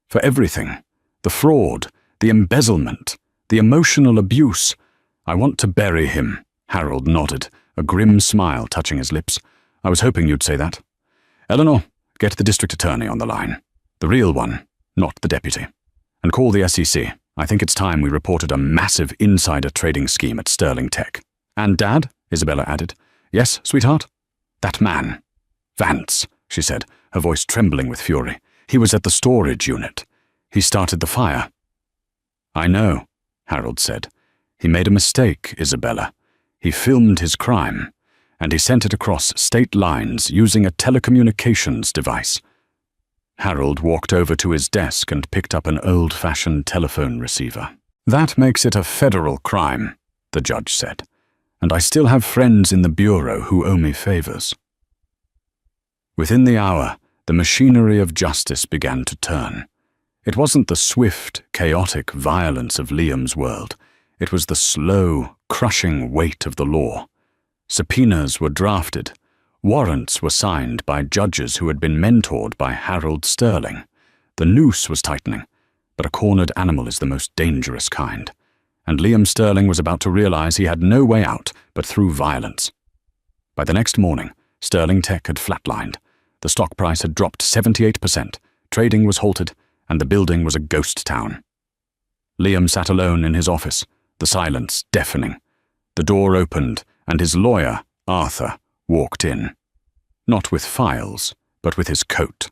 Speaker 1: For everything. The fraud, the embezzlement, the emotional abuse. I want to bury him. Harold nodded, a grim smile touching his lips. I was hoping you'd say that. Eleanor, get the district attorney on the line. The real one, not the deputy. And call the SEC. I think it's time we reported a massive insider trading scheme at Sterling Tech. And Dad, Isabella added. Yes, sweetheart? That man. Vance, she said, her voice trembling with fury. He was at the storage unit. He started the fire. I know, Harold said. He made a mistake, Isabella. He filmed his crime, and he sent it across state lines using a telecommunications device. Harold walked over to his desk and picked up an old-fashioned telephone receiver. That makes it a federal crime, the judge said, and I still have friends in the bureau who owe me favors. Within the hour, the machinery of justice began to turn. It wasn't the swift, chaotic violence of Liam's world. It was the slow, crushing weight of the law. Subpoenas were drafted. Warrants were signed by judges who had been mentored by Harold Sterling. The noose was tightening, but a cornered animal is the most dangerous kind. And Liam Sterling was about to realize he had no way out but through violence. By the next morning, Sterling Tech had flatlined. The stock price had dropped 78%, trading was halted, and the building was a ghost town. Liam sat alone in his office, the silence deafening. The door opened, and his lawyer, Arthur, walked in. Not with files, but with his coat.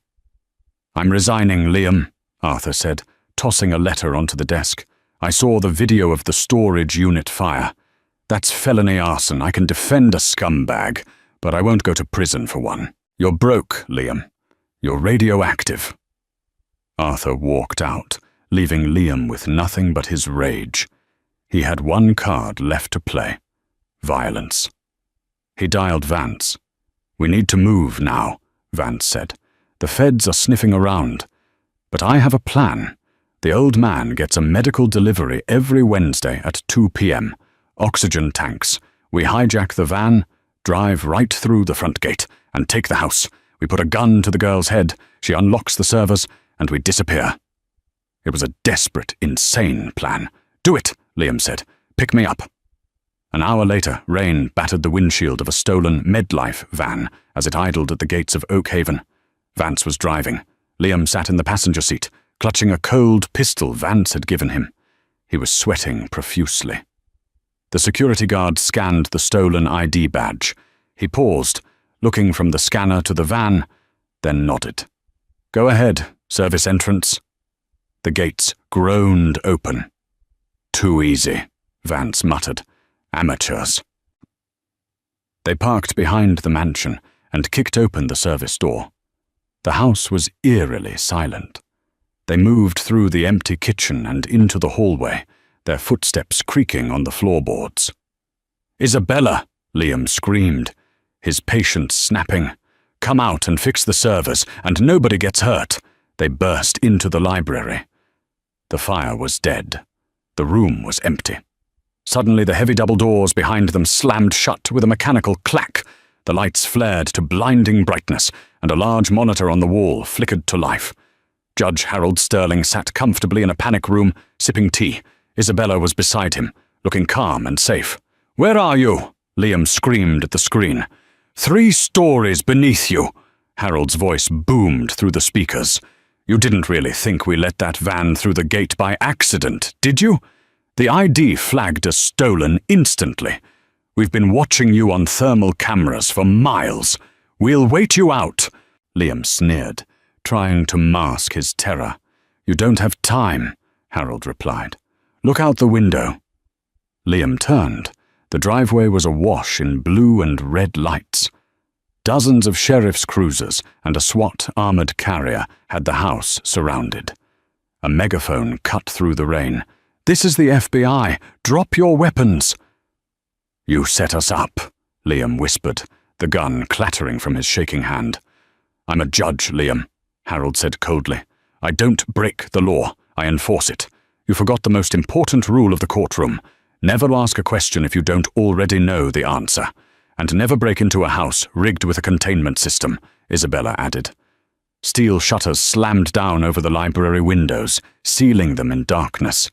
Speaker 1: I'm resigning, Liam, Arthur said, tossing a letter onto the desk. I saw the video of the storage unit fire. That's felony arson. I can defend a scumbag, but I won't go to prison for one. You're broke, Liam. You're radioactive. Arthur walked out, leaving Liam with nothing but his rage. He had one card left to play. Violence. He dialed Vance. We need to move now, Vance said. The feds are sniffing around. But I have a plan. The old man gets a medical delivery every Wednesday at 2 p.m. Oxygen tanks. We hijack the van, drive right through the front gate, and take the house. We put a gun to the girl's head, she unlocks the servers, and we disappear. It was a desperate, insane plan. Do it, Liam said. Pick me up. An hour later, rain battered the windshield of a stolen MedLife van as it idled at the gates of Oak Haven. Vance was driving. Liam sat in the passenger seat, clutching a cold pistol Vance had given him. He was sweating profusely. The security guard scanned the stolen ID badge. He paused, looking from the scanner to the van, then nodded. Go ahead, service entrance. The gates groaned open. Too easy, Vance muttered. Amateurs. They parked behind the mansion and kicked open the service door. The house was eerily silent. They moved through the empty kitchen and into the hallway, their footsteps creaking on the floorboards. Isabella, Liam screamed, his patience snapping. Come out and fix the servers, and nobody gets hurt. They burst into the library. The fire was dead. The room was empty. Suddenly the heavy double doors behind them slammed shut with a mechanical clack. The lights flared to blinding brightness, and a large monitor on the wall flickered to life. Judge Harold Sterling sat comfortably in a panic room, sipping tea. Isabella was beside him, looking calm and safe. Where are you? Liam screamed at the screen. 3 stories beneath you. Harold's voice boomed through the speakers. You didn't really think we let that van through the gate by accident, did you? The ID flagged as stolen instantly. We've been watching you on thermal cameras for miles. We'll wait you out, Liam sneered, trying to mask his terror. You don't have time, Harold replied. Look out the window. Liam turned. The driveway was awash in blue and red lights. Dozens of sheriff's cruisers and a SWAT armored carrier had the house surrounded. A megaphone cut through the rain. This is the FBI. Drop your weapons. You set us up, Liam whispered, the gun clattering from his shaking hand. I'm a judge, Liam, Harold said coldly. I don't break the law. I enforce it. You forgot the most important rule of the courtroom. Never ask a question if you don't already know the answer. And never break into a house rigged with a containment system, Isabella added. Steel shutters slammed down over the library windows, sealing them in darkness.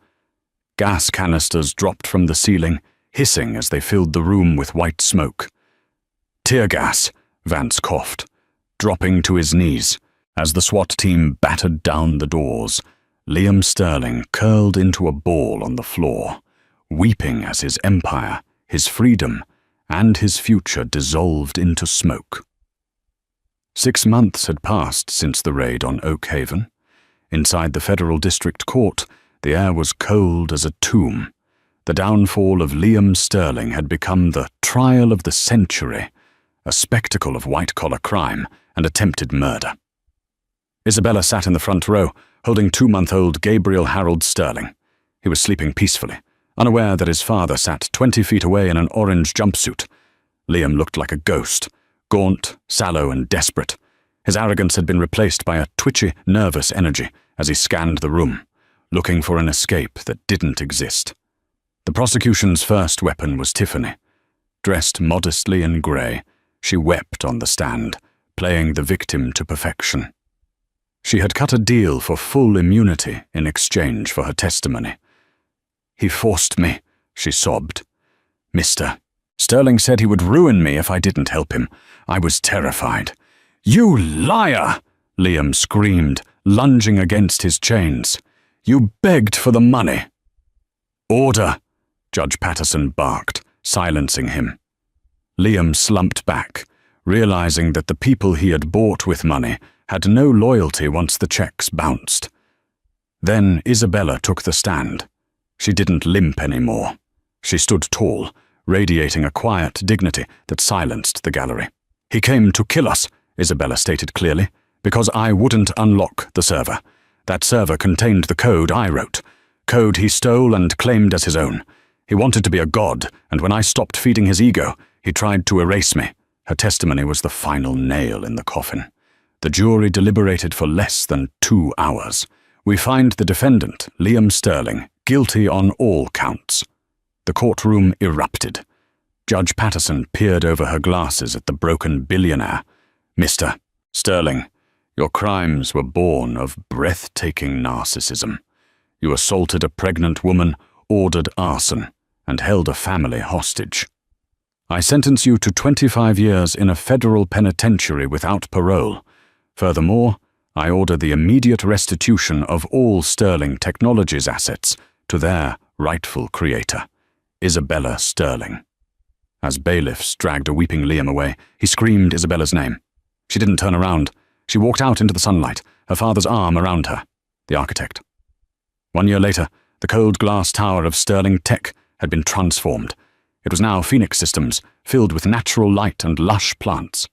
Speaker 1: Gas canisters dropped from the ceiling, hissing as they filled the room with white smoke. Tear gas, Vance coughed, dropping to his knees. As the SWAT team battered down the doors, Liam Sterling curled into a ball on the floor, weeping as his empire, his freedom, and his future dissolved into smoke. 6 months had passed since the raid on Oak Haven. Inside the federal district court, the air was cold as a tomb. The downfall of Liam Sterling had become the trial of the century, a spectacle of white-collar crime and attempted murder. Isabella sat in the front row, holding 2-month-old Gabriel Harold Sterling. He was sleeping peacefully, unaware that his father sat 20 feet away in an orange jumpsuit. Liam looked like a ghost, gaunt, sallow, and desperate. His arrogance had been replaced by a twitchy, nervous energy as he scanned the room, looking for an escape that didn't exist. The prosecution's first weapon was Tiffany. Dressed modestly in grey, she wept on the stand, playing the victim to perfection. She had cut a deal for full immunity in exchange for her testimony. "He forced me," she sobbed. "Mr. Sterling said he would ruin me if I didn't help him. I was terrified." "You liar!" Liam screamed, lunging against his chains. "You begged for the money." "Order!" Judge Patterson barked, silencing him. Liam slumped back, realizing that the people he had bought with money had no loyalty once the checks bounced. Then Isabella took the stand. She didn't limp anymore. She stood tall, radiating a quiet dignity that silenced the gallery. "He came to kill us," Isabella stated clearly, "because I wouldn't unlock the server. That server contained the code I wrote, code he stole and claimed as his own. He wanted to be a god, and when I stopped feeding his ego, he tried to erase me." Her testimony was the final nail in the coffin. The jury deliberated for less than 2 hours. "We find the defendant, Liam Sterling, guilty on all counts." The courtroom erupted. Judge Patterson peered over her glasses at the broken billionaire. "Mr. Sterling, your crimes were born of breathtaking narcissism. You assaulted a pregnant woman, ordered arson, and held a family hostage. I sentence you to 25 years in a federal penitentiary without parole. Furthermore, I order the immediate restitution of all Sterling Technologies assets to their rightful creator, Isabella Sterling." As bailiffs dragged a weeping Liam away, he screamed Isabella's name. She didn't turn around. She walked out into the sunlight, her father's arm around her, the architect. 1 year later, the cold glass tower of Sterling Tech had been transformed. It was now Phoenix Systems, filled with natural light and lush plants.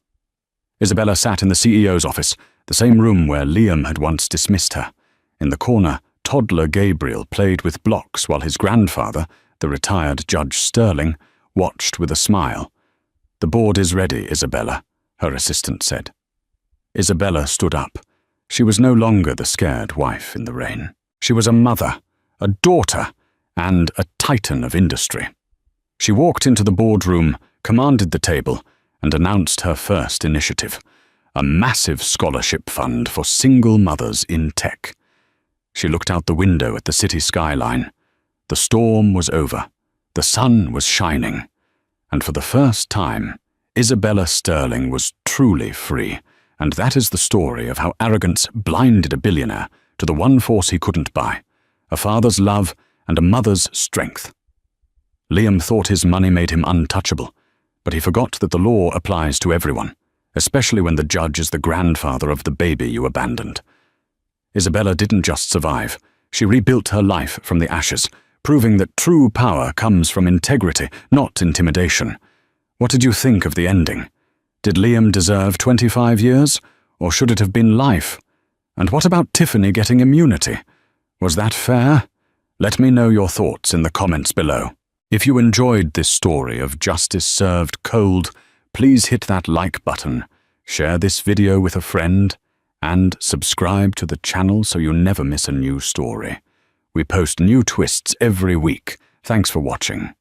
Speaker 1: Isabella sat in the CEO's office, the same room where Liam had once dismissed her. In the corner, toddler Gabriel played with blocks while his grandfather, the retired Judge Sterling, watched with a smile. "The board is ready, Isabella," her assistant said. Isabella stood up. She was no longer the scared wife in the rain. She was a mother, a daughter, and a titan of industry. She walked into the boardroom, commanded the table, and announced her first initiative, a massive scholarship fund for single mothers in tech. She looked out the window at the city skyline. The storm was over. The sun was shining. And for the first time, Isabella Sterling was truly free. And that is the story of how arrogance blinded a billionaire to the one force he couldn't buy, a father's love and a mother's strength. Liam thought his money made him untouchable, but he forgot that the law applies to everyone, especially when the judge is the grandfather of the baby you abandoned. Isabella didn't just survive. She rebuilt her life from the ashes, proving that true power comes from integrity, not intimidation. What did you think of the ending? Did Liam deserve 25 years, or should it have been life? And what about Tiffany getting immunity? Was that fair? Let me know your thoughts in the comments below. If you enjoyed this story of justice served cold, please hit that like button, share this video with a friend, and subscribe to the channel so you never miss a new story. We post new twists every week. Thanks for watching.